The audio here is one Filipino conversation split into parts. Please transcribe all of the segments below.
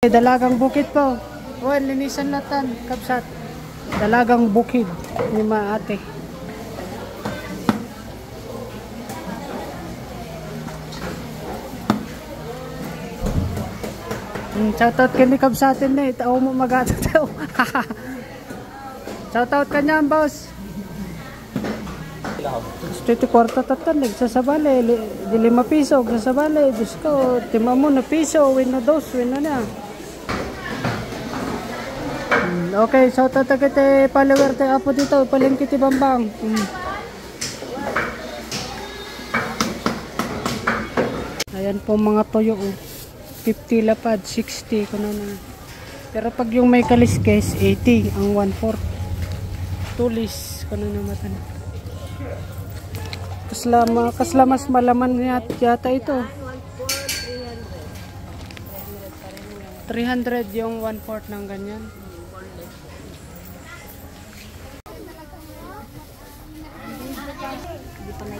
Dalagang bukid po. Well, linisan latan, kapsat. Dalagang bukid ni maate. Shoutout ka ni kapsatin na ito. Mo mag-ataw. Shoutout ka niyan, boss. 24 tatan, nagsasabali. Di 5 piso, nagsasabali. Diyos ko, tima mo na piso. Win na 2, win na na. Okay, shoutout ka te follower te apo dito. Palengke ti Bambang. Ayan po mga toyo. 50 lapad, 60 kuno na. Pero pag yung may kaliskes, 80 ang 1/4. Tulis kuno na matan. Kaslamas malaman yata ito. 300 yung 1/4 ng ganyan.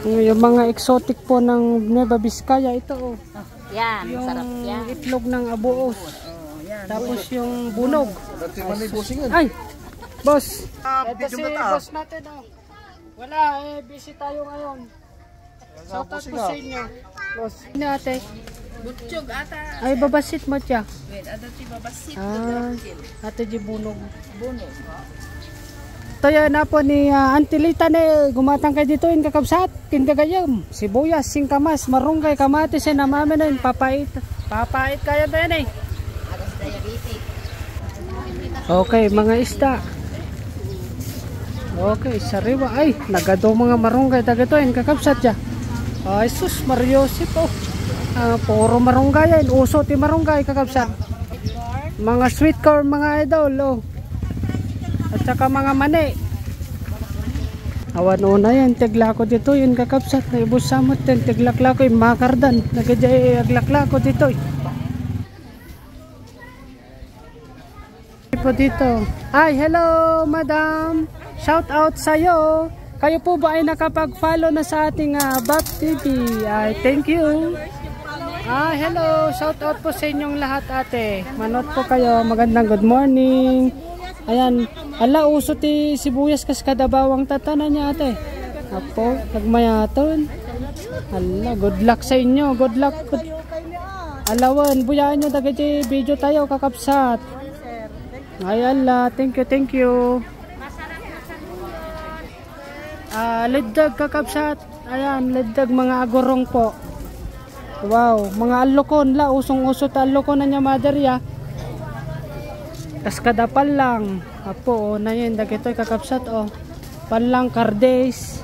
Yung mga exotic po ng Nueva Vizcaya ito oh. Yan, yung sarap yan. Itlog ng abuos. Tapos yung bunog. Ay, boss. Ito si boss natin oh. Wala busy tayo ngayon. Shout out po sa inyo. Boss. Ini ate. Butchog ata. Ay babasit mo siya. Wait, ato si babasit. Ate di bunog. Bunog. Toyo na po ni Auntie Lita na gumatang kayo dito in kakabsat, kindagayam, sibuyas, singkamas, marunggay, kamatis, namami na yun, papait kaya ba yan eh. Okay, mga isda. Okay, sariwa, ay, nagado mga marunggay, tagato in kakabsat ya. Ay sus, Mariosip po. Puro marunggay yan, uso ti marunggay kakabsat. Mga sweet corn, mga idol, oh. At saka mga mani. Awan una yan, tiglako dito yun kakapsat na ibus samot yan, tiglaklako yung makardan, nagajay aglaklako dito. Po dito. Ay, hello madam, shout out sa'yo. Kayo po ba ay nakapag-follow na sa ating BAP TV? Ay, thank you. Hello, shout out po sa inyong lahat ate. Manot po kayo, magandang good morning. Ayan, ala uso ti sibuyas kas kadabawang tatanan niya ate. Apo, nagmayaton. Ala, good luck sa inyo, good luck. Alawan, buyaan nyo dagiti video tayo kakapsat. Ay ala, thank you. Liddag kakapsat. Ayan, liddag mga agorong po. Wow, mga alokon la, usong-uso ta alokon na niya mother ya. Kaskada palang. Apo, na yun, dagito'y kakapsat, oh. Palang kardes.